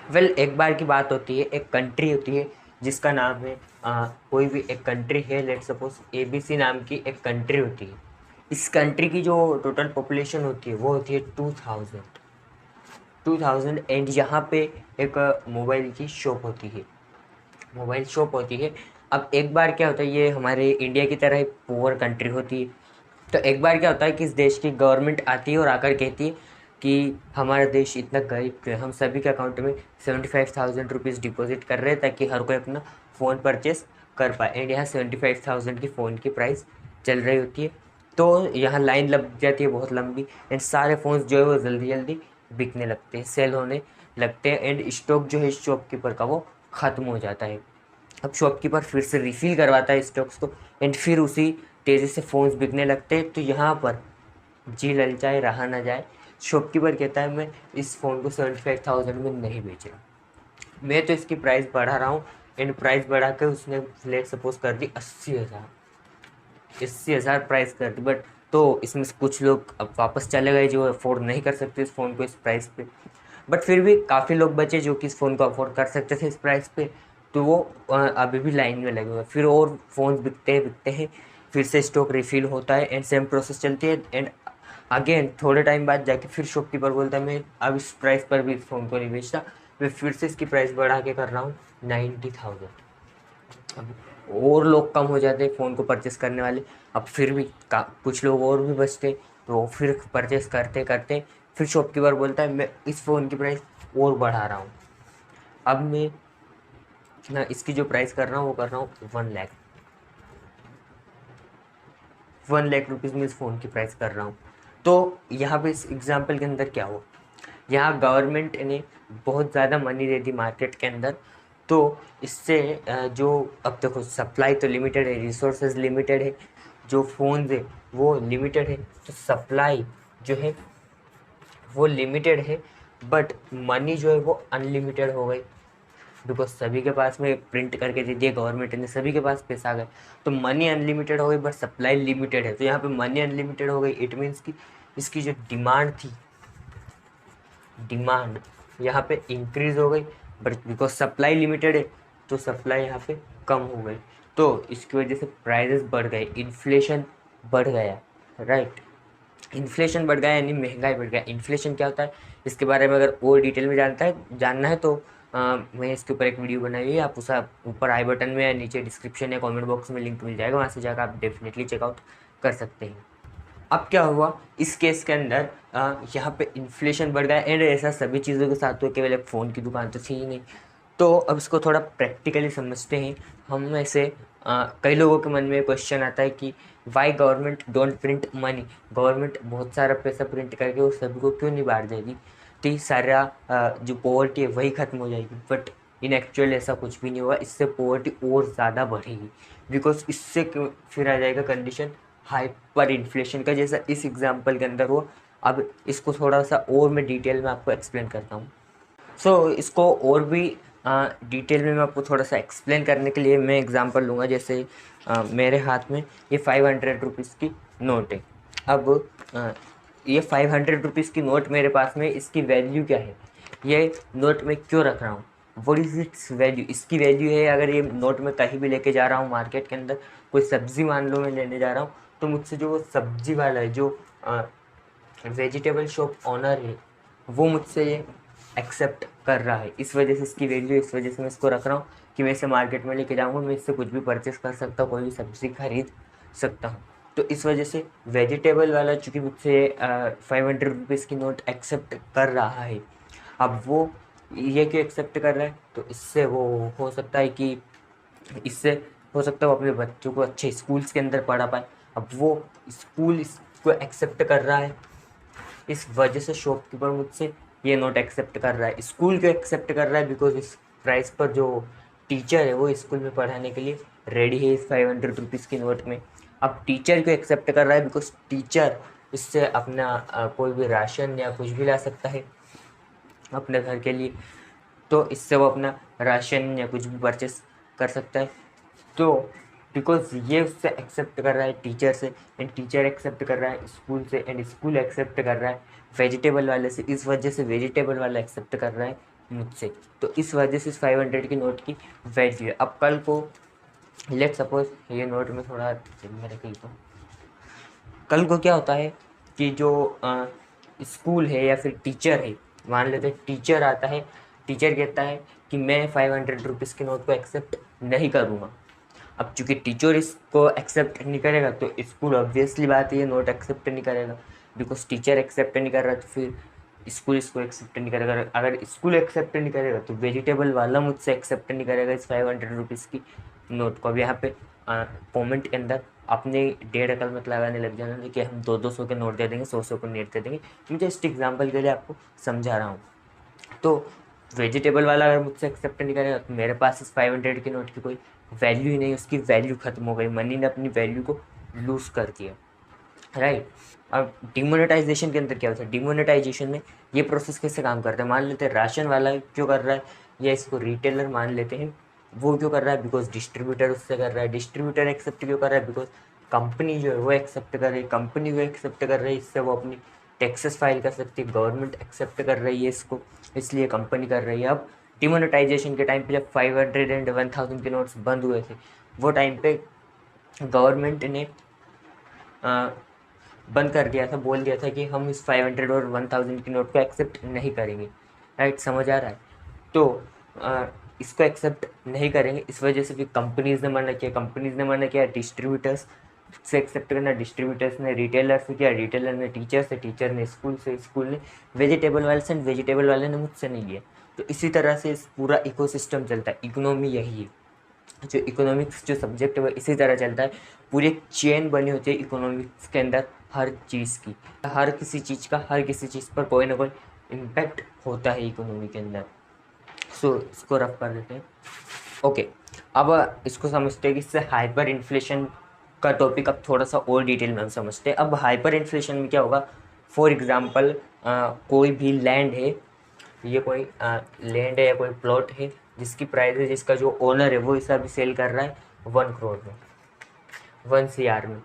एक बार की बात होती है, एक कंट्री होती है जिसका नाम है कोई भी एक कंट्री है, लेट सपोज ABC नाम की एक कंट्री होती है। इस कंट्री की जो टोटल पॉपुलेशन होती है वो होती है 2000 एंड यहाँ पे एक मोबाइल की शॉप होती है, मोबाइल शॉप होती है। अब एक बार क्या होता है, ये हमारे इंडिया की तरह पुअर कंट्री होती है। तो एक बार क्या होता है कि इस देश की गवर्नमेंट आती है और आकर कहती है कि हमारा देश इतना गरीब क्यों है, हम सभी के अकाउंट में 75,000 रुपीज़ डिपॉजिट कर रहे हैं ताकि हर कोई अपना फ़ोन परचेस कर पाए। एंड यहाँ 75,000 की फ़ोन की प्राइस चल रही होती है। तो यहाँ लाइन लग जाती है बहुत लंबी एंड सारे फ़ोन्स जो है वो जल्दी जल्दी बिकने लगते हैं, सेल होने लगते हैं एंड स्टॉक जो है शॉपकीपर का वो ख़त्म हो जाता है। अब शॉपकीपर फिर से रिफ़िल करवाता है स्टॉक्स को एंड फिर उसी तेज़ी से फ़ोन्स बिकने लगते हैं। तो यहाँ पर जी ललचाए रहा ना जाए, शॉपकीपर कहता है मैं इस फ़ोन को 75,000 में नहीं बेच रहा, मैं तो इसकी प्राइस बढ़ा रहा हूँ। एंड प्राइस बढ़ा के उसने लेट सपोज कर दी 80,000 प्राइस कर दी। बट तो इसमें से कुछ लोग अब वापस चले गए जो अफोर्ड नहीं कर सकते इस फ़ोन को इस प्राइस पे, बट फिर भी काफ़ी लोग बचे जो कि इस फ़ोन को अफोर्ड कर सकते थे इस प्राइस पे। तो वो अभी भी लाइन में लगे हुए हैं। फिर और फ़ोन बिकते हैं, फिर से स्टॉक रिफ़िल होता है एंड सेम प्रोसेस चलती है। एंड अगेन थोड़े टाइम बाद जाके फिर शॉपकीपर बोलता है मैं अब इस प्राइस पर भी इस फ़ोन को नहीं बेचता, मैं फिर से इसकी प्राइस बढ़ा के कर रहा हूँ 90,000। अब और लोग कम हो जाते हैं फ़ोन को परचेस करने वाले। अब फिर भी कुछ लोग और भी बचते, तो फिर परचेस करते करते फिर शॉपकीपर बोलता है मैं इस फ़ोन की प्राइस और बढ़ा रहा हूँ। अब मैं ना इसकी जो प्राइस कर रहा हूँ वो कर रहा हूँ 1 लाख, 1 लाख रुपीज़ में इस फ़ोन की प्राइस कर रहा हूँ। तो यहाँ पे इस एग्जाम्पल के अंदर क्या हुआ, यहाँ गवर्नमेंट ने बहुत ज़्यादा मनी दे दी मार्केट के अंदर। तो इससे जो अब देखो सप्लाई तो लिमिटेड है, रिसोर्सेज लिमिटेड है, जो फ़ोन्स है वो लिमिटेड है, तो सप्लाई जो है वो लिमिटेड है, बट मनी जो है वो अनलिमिटेड हो गई। बिकॉज सभी के पास में प्रिंट करके दे दिए गवर्नमेंट ने, सभी के पास पैसा आ गए, तो मनी अनलिमिटेड हो गई बट सप्लाई लिमिटेड है। तो यहाँ पे मनी अनलिमिटेड हो गई, इट मीन्स कि इसकी जो डिमांड थी, डिमांड यहाँ पे इंक्रीज हो गई, बट बिकॉज सप्लाई लिमिटेड है तो सप्लाई यहाँ पे कम हो गई। तो इसकी वजह से प्राइसेस बढ़ गए, इन्फ्लेशन बढ़ गया, राइट। इन्फ्लेशन बढ़ गया यानी महंगाई बढ़ गया। इन्फ्लेशन क्या होता है इसके बारे में अगर और डिटेल में जानना है तो मैं इसके ऊपर एक वीडियो बनाई है, आप उस ऊपर आई बटन में या नीचे डिस्क्रिप्शन या कमेंट बॉक्स में लिंक मिल जाएगा, वहाँ से जाकर आप डेफिनेटली चेकआउट कर सकते हैं। अब क्या हुआ इस केस के अंदर, यहाँ पे इन्फ्लेशन बढ़ गया एंड ऐसा सभी चीज़ों के साथ हुआ, केवल एक फ़ोन की दुकान तो थी ही नहीं। तो अब इसको थोड़ा प्रैक्टिकली समझते हैं। हम में से कई लोगों के मन में क्वेश्चन आता है कि why government don't print money, government बहुत सारा पैसा प्रिंट करके वो सभी को क्यों नहीं बांट देगी, तो ये सारा जो पॉवर्टी है वही ख़त्म हो जाएगी। बट इन एक्चुअल ऐसा कुछ भी नहीं होगा, इससे पॉवर्टी और ज़्यादा बढ़ेगी। बिकॉज इससे फिर आ जाएगा कंडीशन हाइपर इन्फ्लेशन का, जैसा इस एग्जाम्पल के अंदर हुआ। अब इसको थोड़ा सा और मैं डिटेल में आपको एक्सप्लेन करता हूँ। सो इसको और भी डिटेल में मैं आपको थोड़ा सा एक्सप्लेन करने के लिए मैं एग्जांपल लूँगा। जैसे मेरे हाथ में ये 500 रुपीज़ की नोट है। अब ये 500 रुपीज़ की नोट मेरे पास में, इसकी वैल्यू क्या है, ये नोट में क्यों रख रहा हूँ, व्हाट इज़ इट्स वैल्यू। इसकी वैल्यू है अगर ये नोट में कहीं भी लेके जा रहा हूँ मार्केट के अंदर, कोई सब्ज़ी मान लो मैं लेने जा रहा हूँ, तो मुझसे जो वो सब्ज़ी वाला है, जो वेजिटेबल शॉप ऑनर है, वो मुझसे ये एक्सेप्ट कर रहा है। इस वजह से इसकी वैल्यू, इस वजह से मैं इसको रख रहा हूँ कि मैं इसे मार्केट में लेके जाऊँगा, मैं इससे कुछ भी परचेस कर सकता हूँ, कोई भी सब्ज़ी खरीद सकता हूँ। तो इस वजह से वेजिटेबल वाला चूँकि मुझसे 500 रुपीज़ की नोट एक्सेप्ट कर रहा है। अब वो ये क्यों एक्सेप्ट कर रहा है, तो इससे वो हो सकता है कि इससे हो सकता है वो अपने बच्चों को अच्छे स्कूल्स के अंदर पढ़ा पाए। अब वो स्कूल इसको एक्सेप्ट कर रहा है, इस वजह से शॉपकीपर मुझसे ये नोट एक्सेप्ट कर रहा है। स्कूल क्यों एक्सेप्ट कर रहा है, बिकॉज इस प्राइस पर जो टीचर है वो स्कूल में पढ़ाने के लिए रेडी है इस 500 रुपीज़ की नोट में। अब टीचर क्यों एक्सेप्ट कर रहा है, बिकॉज टीचर इससे अपना कोई भी राशन या कुछ भी ला सकता है अपने घर के लिए, तो इससे वो अपना राशन या कुछ भी परचेस कर सकता है। तो बिकॉज ये उससे एक्सेप्ट कर रहा है टीचर से, एंड टीचर एक्सेप्ट कर रहा है स्कूल से, एंड स्कूल एक्सेप्ट कर रहा है वेजिटेबल वाले से, इस वजह से वेजिटेबल वाला एक्सेप्ट कर रहा है मुझसे। तो इस वजह से इस 500 की नोट की वैल्यू है। अब कल को लेट सपोज ये नोट में थोड़ा मेरे कहीं तो कल को क्या होता है कि जो स्कूल है या फिर टीचर है, मान लेते हैं टीचर आता है, टीचर कहता है कि मैं 500 रुपीज़ के नोट को एक्सेप्ट नहीं करूँगा। अब चूंकि टीचर इसको एक्सेप्ट नहीं करेगा तो स्कूल ऑब्वियसली बात है ये नोट एक्सेप्ट नहीं करेगा, बिकॉज टीचर एक्सेप्ट नहीं कर रहा तो फिर स्कूल इसको एक्सेप्ट नहीं करेगा। अगर स्कूल एक्सेप्ट नहीं करेगा तो वेजिटेबल वाला मुझसे एक्सेप्ट नहीं करेगा इस 500 रुपीज़ की नोट को। अब यहाँ पे कॉमेंट के अंदर अपने 1.5 अकल मत लगाने लग जाना कि हम 200 के नोट दे देंगे, 100 के नोट दे देंगे। मैं जस्ट एग्जाम्पल के लिए आपको समझा रहा हूँ। तो वेजिटेबल वाला अगर मुझसे एक्सेप्ट नहीं करेगा तो मेरे पास इस 500 की नोट की कोई वैल्यू ही नहीं, उसकी वैल्यू खत्म हो गई, मनी ने अपनी वैल्यू को लूज़ कर दिया, राइट। अब डिमोनेटाइजेशन के अंदर क्या होता है, डिमोनेटाइजेशन में ये प्रोसेस कैसे काम करता है, मान लेते हैं राशन वाला क्यों कर रहा है या इसको रिटेलर मान लेते हैं, वो क्यों कर रहा है, बिकॉज डिस्ट्रीब्यूटर उससे कर रहा है। डिस्ट्रीब्यूटर एक्सेप्ट क्यों कर रहा है, बिकॉज कंपनी जो है वो एक्सेप्ट कर रही है, कंपनी वो एक्सेप्ट कर रही है, इससे वो अपनी टैक्सेस फाइल कर सकती है, गवर्नमेंट एक्सेप्ट कर रही है इसको, इसलिए कंपनी कर रही है। अब डिमोनेटाइजेशन के टाइम पे जब 500 एंड 1000 के नोट्स बंद हुए थे, वो टाइम पे गवर्नमेंट ने बंद कर दिया था, बोल दिया था कि हम इस 500 और 1000 की नोट को एक्सेप्ट नहीं करेंगे, राइट, समझ आ रहा है। तो इसको एक्सेप्ट नहीं करेंगे, इस वजह से फिर कंपनीज़ ने मना किया, कंपनीज़ ने मना किया डिस्ट्रीब्यूटर्स से एक्सेप्ट करना, डिस्ट्रीब्यूटर्स ने रिटेलर से किया, रिटेलर ने टीचर से, टीचर ने स्कूल से, स्कूल ने वेजिटेबल वाले से, वेजिटेबल वाले ने मुझसे नहीं लिया। तो इसी तरह से इस पूरा इकोसिस्टम चलता है। इकोनॉमी यही है, जो इकोनॉमिक्स जो सब्जेक्ट है वो इसी तरह चलता है। पूरी एक चेन बनी होती है इकोनॉमिक्स के अंदर, हर चीज़ की, हर किसी चीज़ का हर किसी चीज़ पर कोई ना कोई इम्पैक्ट होता है इकोनॉमी के अंदर। सो इसको रफ कर देते हैं। ओके, अब इसको समझते हैं कि इससे हाइपर इन्फ्लेशन का टॉपिक अब थोड़ा सा और डिटेल में हम समझते हैं। अब हाइपर इन्फ्लेशन में क्या होगा, फॉर एग्जांपल कोई भी लैंड है, ये कोई लैंड है या कोई प्लॉट है जिसकी प्राइस है, जिसका जो ओनर है वो इसे अभी सेल कर रहा है 1 करोड़ में, 1 CR में।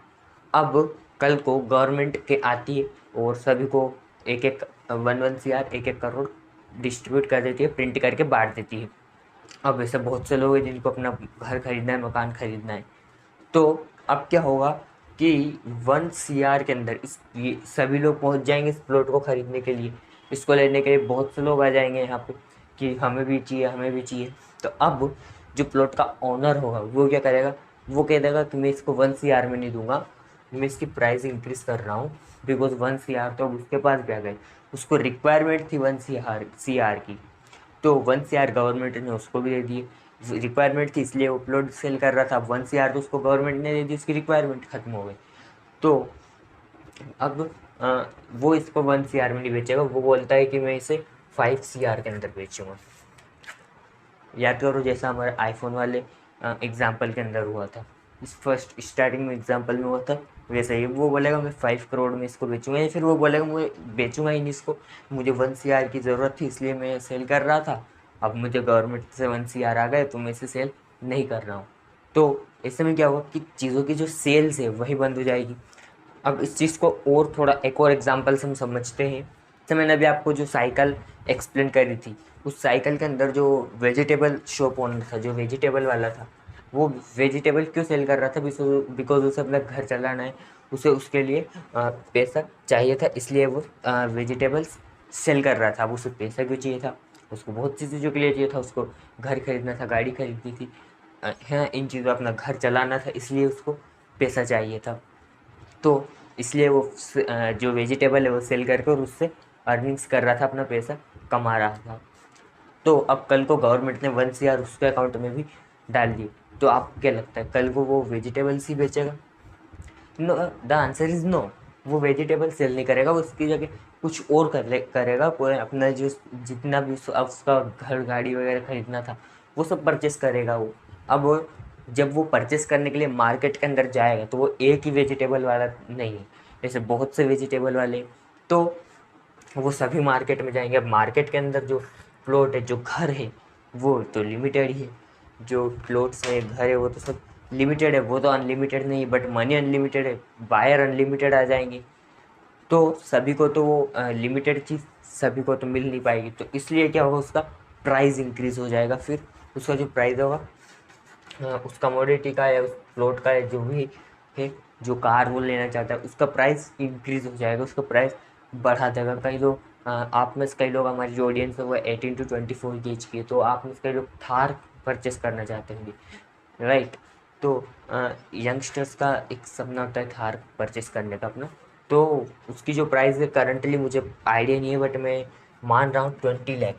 अब कल को गवर्नमेंट के आती है और सभी को एक एक 1 CR 1 करोड़ डिस्ट्रीब्यूट कर देती है, प्रिंट करके बांट देती है। अब ऐसे बहुत से लोग हैं जिनको अपना घर खरीदना है, मकान खरीदना है। तो अब क्या होगा कि 1 CR के अंदर ये सभी लोग पहुंच जाएंगे इस प्लॉट को खरीदने के लिए, इसको लेने के लिए बहुत से लोग आ जाएंगे यहाँ पे कि हमें भी चाहिए, हमें भी चाहिए। तो अब जो प्लॉट का ओनर होगा वो क्या करेगा, वो कह देगा कि मैं इसको 1 CR में नहीं दूंगा, मैं इसकी प्राइस इंक्रीज़ कर रहा हूँ, बिकॉज 1 CR तो अब उसके पास भी आ गए, उसको रिक्वायरमेंट थी 1 CR की, तो 1 CR गवर्नमेंट ने उसको भी दे दिए। रिक्वायरमेंट थी इसलिए वो प्लॉट सेल कर रहा था, 1 CR तो उसको गवर्नमेंट ने दे दी, उसकी रिक्वायरमेंट खत्म हो गई। तो अब वो इसको 1 CR में नहीं बेचेगा, वो बोलता है कि मैं इसे 5 CR के अंदर बेचूंगा। याद करो जैसा हमारे आईफोन वाले एग्जाम्पल के अंदर हुआ था, इस फर्स्ट स्टार्टिंग में एग्जाम्पल में हुआ था, वैसे ही वो बोलेगा मैं 5 करोड़ में इसको बेचूंगा, या फिर वो बोलेगा मैं बेचूंगा ही नहीं इसको, मुझे 1 CR की ज़रूरत थी इसलिए मैं सेल कर रहा था, अब मुझे गवर्नमेंट से 1 CR आ गए तो मैं इसे सेल नहीं कर रहा हूँ। तो ऐसे में क्या होगा कि चीज़ों की जो सेल्स है वही बंद हो जाएगी। अब इस चीज़ को और थोड़ा एक और एग्जांपल से हम समझते हैं। जैसे मैंने अभी आपको जो साइकिल एक्सप्लेन करी थी, उस साइकिल के अंदर जो वेजिटेबल शॉप ओनर था, जो वेजिटेबल वाला था, वो वेजिटेबल क्यों सेल कर रहा था, बिकॉज उसे अपना घर चलाना है, उसे उसके लिए पैसा चाहिए था, इसलिए वो वेजिटेबल्स सेल कर रहा था। अब उसे पैसा क्यों चाहिए था, उसको बहुत सी चीज़ों के लिए चाहिए था, उसको घर खरीदना था, गाड़ी खरीदनी थी, है इन चीज़ों, अपना घर चलाना था, इसलिए उसको पैसा चाहिए था। तो इसलिए वो जो वेजिटेबल है वो सेल करके और उससे अर्निंग्स कर रहा था, अपना पैसा कमा रहा था। तो अब कल को गवर्नमेंट ने 1 CR उसके अकाउंट में भी डाल दिए, तो आपको क्या लगता है कल को वो वेजिटेबल्स ही बेचेगा? No, the answer is no. वो वेजिटेबल सेल नहीं करेगा, वो उसकी जगह कुछ और करेगा, कोई अपना जो जितना भी उसका घर गाड़ी वगैरह खरीदना था वो सब परचेस करेगा वो। अब जब वो परचेस करने के लिए मार्केट के अंदर जाएगा तो वो एक ही वेजिटेबल वाला नहीं है, जैसे बहुत से वेजिटेबल वाले, तो वो सभी मार्केट में जाएंगे। अब मार्केट के अंदर जो प्लॉट है, जो घर है, वो तो लिमिटेड ही है, जो प्लॉट्स है, घर है, वो तो सब लिमिटेड है, वो तो अनलिमिटेड नहीं, बट मनी अनलिमिटेड है, बायर अनलिमिटेड आ जाएंगे। तो सभी को तो वो लिमिटेड चीज़ सभी को तो मिल नहीं पाएगी, तो इसलिए क्या होगा, उसका प्राइस इंक्रीज हो जाएगा, फिर उसका जो प्राइस होगा उस कमोडिटी का या उस प्लॉट का या जो भी है, जो कार वो लेना चाहता है, उसका प्राइस इंक्रीज हो जाएगा, उसका प्राइस बढ़ा देगा। कई लोग आप में से कई लोग, हमारी जो ऑडियंस है वो 18 to 24 एज की है, तो आप में से कई लोग थार परचेस करना चाहते होंगे, राइट। तो यंगस्टर्स का एक सपना होता है थार परचेस करने का अपना। तो उसकी जो प्राइस है करंटली मुझे आइडिया नहीं है, बट मैं मान रहा हूँ 20 लाख,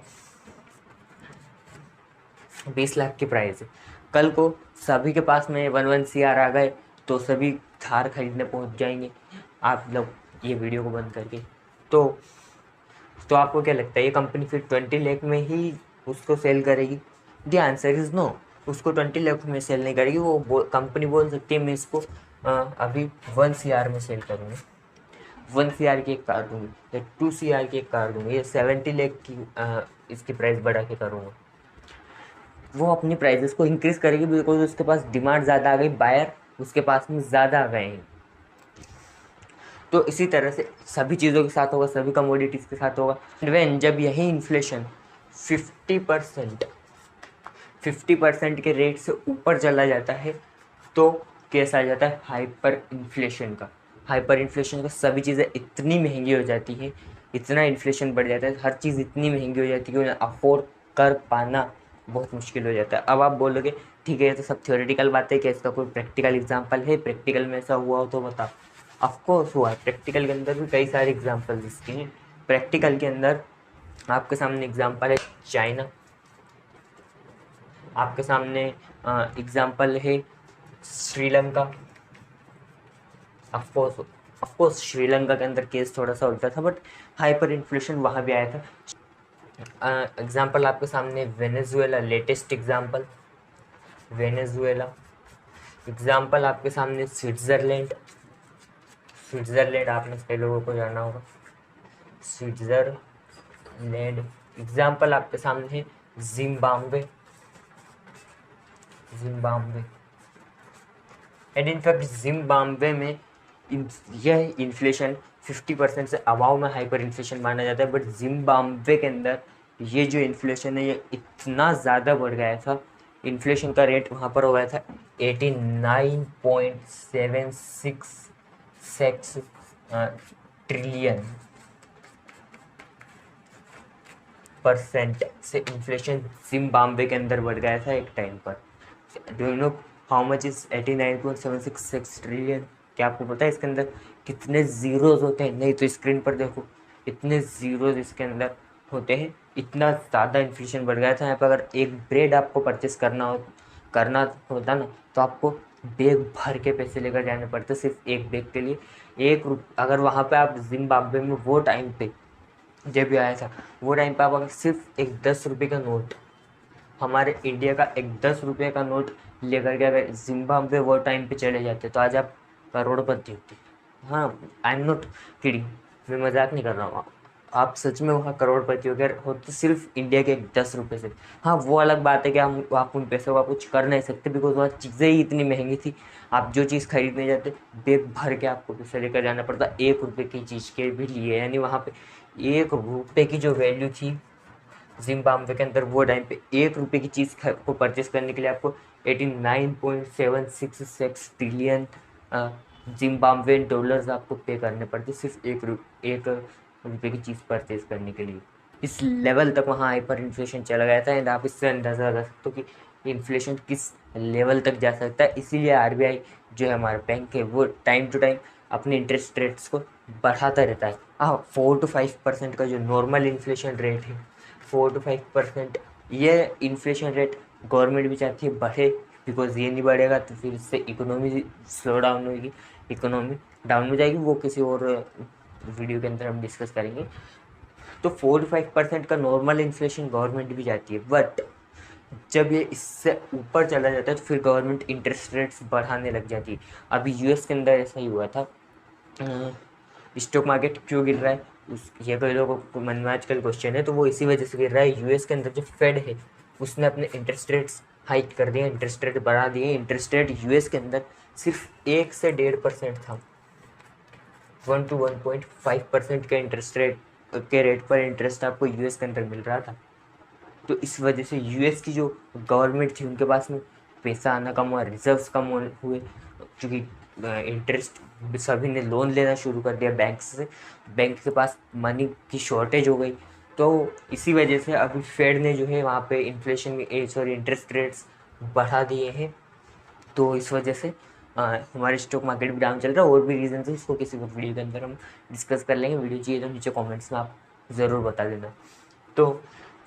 20 लाख की प्राइस है। कल को सभी के पास में 1 CR आ गए तो सभी थार खरीदने पहुंच जाएंगे, आप लोग ये वीडियो को बंद करके। तो आपको क्या लगता है, ये कंपनी फिर 20 लाख में ही उसको सेल करेगी? The answer is no. उसको 20 लाख में सेल नहीं करेगी। वो कंपनी बोल सकती है मैं इसको अभी 1 CR में सेल करूँगी, 1 CR की एक कार दूँगी या 2 CR की एक कार दूँगी या 70 लाख की इसकी प्राइस बढ़ा के करूँगा। वो अपनी प्राइसेस को इंक्रीज करेगी बिकॉज उसके पास डिमांड ज़्यादा आ गई, बायर उसके पास में ज़्यादा आ गए हैं। तो इसी तरह से सभी चीज़ों के साथ होगा, सभी कमोडिटीज़ के साथ होगा। वेन जब यही इन्फ्लेशन 50% के रेट से ऊपर चला जाता है तो केस आ जाता है हाइपर इन्फ्लेशन का। हाइपर इन्फ्लेशन का सभी चीज़ें इतनी महंगी हो जाती हैं, इतना इन्फ्लेशन बढ़ जाता है, हर चीज़ इतनी महंगी हो जाती है कि उन्हें अफोर्ड कर पाना बहुत मुश्किल हो जाता है। अब आप बोलोगे ठीक है ये तो सब थ्योरेटिकल बातें, क्या इसका कोई प्रैक्टिकल एग्जाम्पल है, प्रैक्टिकल में ऐसा हुआ हो तो बताओ। ऑफकोर्स हुआ है, प्रैक्टिकल के अंदर भी कई सारे एग्जाम्पल इसके हैं। प्रैक्टिकल के अंदर आपके सामने एग्जाम्पल है चाइना, आपके सामने एग्जाम्पल है श्रीलंका। ऑफकोर्स श्रीलंका के अंदर केस थोड़ा सा उल्टा था, बट हाइपर इन्फ्लेशन वहाँ भी आया था। एग्जाम्पल आपके सामने Venezuela, latest example Venezuela. Example आपके सामने स्विट्ज़रलैंड, आपने कई लोगों को जाना होगा, स्विट्ज़रलैंड। एग्जाम्पल आपके सामने है जिम्बाब्वे, एंड इनफैक्ट जिम्बाब्वे में यह इन्फ्लेशन 50% से अबाव में हाइपर इन्फ्लेशन माना जाता है, बट जिम्बाब्वे के अंदर ये जो इन्फ्लेशन है ये इतना ज़्यादा बढ़ गया था, इन्फ्लेशन का रेट वहाँ पर हो गया था 89.76 ट्रिलियन % से इन्फ्लेशन जिम्बाब्वे के अंदर बढ़ गया था एक टाइम पर। Do you know how much is 89.766 trillion? क्या आपको पता है इसके अंदर कितने ज़ीरोज़ होते हैं? नहीं तो स्क्रीन पर देखो, इतने ज़ीरोज़ इसके अंदर होते हैं, इतना ज़्यादा इन्फ्लेशन बढ़ गया था। यहाँ पर अगर एक ब्रेड आपको परचेस करना होता ना तो आपको बैग भर के पैसे लेकर जाने पड़ते सिर्फ एक बैग के लिए। अगर वहाँ पे आप जिम्बाब्वे में वो टाइम पे जब भी आया था, वो टाइम पे आप अगर सिर्फ एक 10 रुपये का नोट, हमारे इंडिया का एक 10 रुपये का नोट लेकर के अगर जिम्बाब्वे वो टाइम पे चले जाते तो आज आप करोड़पति होते। हाँ, आई एम नॉट किडिंग, मैं मजाक नहीं कर रहा हूँ, आप सच में वहाँ करोड़पति हो गए होते सिर्फ इंडिया के 10 रुपये से। हाँ, वो अलग बात है कि आप उन पैसों का कुछ कर नहीं सकते बिकॉज वहाँ चीज़ें ही इतनी महंगी थी। आप जो चीज़ खरीदने जाते बैग भर के आपको पैसे लेकर जाना पड़ता 1 रुपये की चीज़ के भी लिए, यानी वहाँ पे 1 रुपये की जो वैल्यू थी जिम्बाब्वे के अंदर वो टाइम पे 1 रुपये की चीज़ को परचेस करने के लिए आपको 89.766 ट्रिलियन जिम्बाब्वे डॉलर्स आपको पे करने पड़ते सिर्फ 1 रुपये की चीज़ परचेज करने के लिए। इस लेवल तक वहाँ हाइपर इन्फ्लेशन चला गया था। एंड आप इससे अंदाज़ा लगा सकते हो कि इन्फ्लेशन किस लेवल तक जा सकता है। इसीलिए आरबीआई जो है हमारा बैंक है वो टाइम टू टाइम अपने इंटरेस्ट रेट्स को बढ़ाता रहता है। 4 to 5% का जो नॉर्मल इन्फ्लेशन रेट है 4 to 5%, ये इन्फ्लेशन रेट गवर्नमेंट भी चाहती है बढ़े बिकॉज ये नहीं बढ़ेगा तो फिर इससे इकोनॉमी स्लो डाउन होगी, इकोनॉमी डाउन हो जाएगी। वो किसी और वीडियो के अंदर हम डिस्कस करेंगे। तो 4 to 5% का नॉर्मल इन्फ्लेशन गवर्नमेंट भी चाहती है, बट जब ये इससे ऊपर चला जाता है तो फिर गवर्नमेंट इंटरेस्ट रेट्स बढ़ाने लग जाती है। अभी यूएस के अंदर ऐसा ही हुआ था। स्टॉक मार्केट क्यों गिर रहा है ये कई लोगों को मन में आजकल क्वेश्चन है, तो वो इसी वजह से गिर रहा है। यूएस के अंदर जो फेड है उसने अपने इंटरेस्ट रेट्स हाइक कर दिए, इंटरेस्ट रेट बढ़ा दिए। इंटरेस्ट रेट यूएस के अंदर सिर्फ 1 से 1.5% था, 1 to 1.5% के इंटरेस्ट रेट के रेट पर इंटरेस्ट आपको यूएस के अंदर मिल रहा था। तो इस वजह से यूएस की जो गवर्नमेंट थी उनके पास में पैसा आना कम हुआ, रिजर्व्स कम हुए, क्योंकि इंटरेस्ट सभी ने लोन लेना शुरू कर दिया बैंक से, बैंक के पास मनी की शॉर्टेज हो गई। तो इसी वजह से अभी फेड ने जो है वहाँ पे इन्फ्लेशन इंटरेस्ट रेट्स बढ़ा दिए हैं। तो इस वजह से हमारे स्टॉक मार्केट भी डाउन चल रहा है। और भी रीज़न है, इसको किसी को वीडियो के अंदर हम डिस्कस कर लेंगे। वीडियो चाहिए तो नीचे कमेंट्स में आप ज़रूर बता देना। तो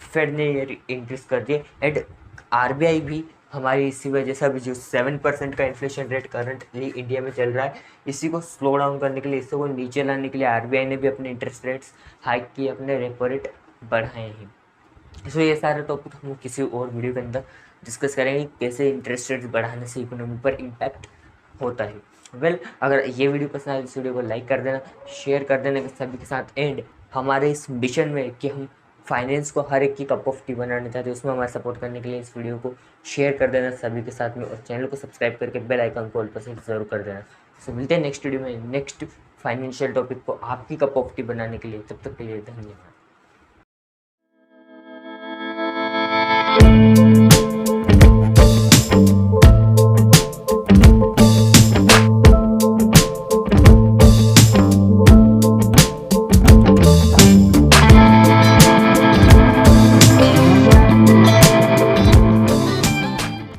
फेड ने ये इंक्रीज कर दिया एंड आरबीआई भी हमारी इसी वजह से अभी जो 7% का इन्फ्लेशन रेट करंटली इंडिया में चल रहा है, इसी को स्लो डाउन करने के लिए, इससे को नीचे लाने के लिए आरबीआई ने भी अपने इंटरेस्ट रेट्स हाइक किए, अपने रेपो रेट बढ़ाए हैं। सो ये सारे टॉपिक हम किसी और वीडियो के अंदर डिस्कस करेंगे, कैसे इंटरेस्ट रेट्स बढ़ाने से इकोनॉमी पर इम्पैक्ट होता है। अगर ये वीडियो पसंद आए इस वीडियो को लाइक कर देना, शेयर कर देना सभी के साथ। एंड हमारे इस मिशन में कि हम फाइनेंस को हर एक की कप ऑफ टी बनाना चाहते हैं, उसमें हमारा सपोर्ट करने के लिए इस वीडियो को शेयर कर देना सभी के साथ में, और चैनल को सब्सक्राइब करके बेल आइकन को ऑल पर सेट जरूर कर देना। सो मिलते हैं नेक्स्ट वीडियो में नेक्स्ट फाइनेंशियल टॉपिक को आपकी कप ऑफ टी बनाने के लिए। तब तक के लिए धन्यवाद।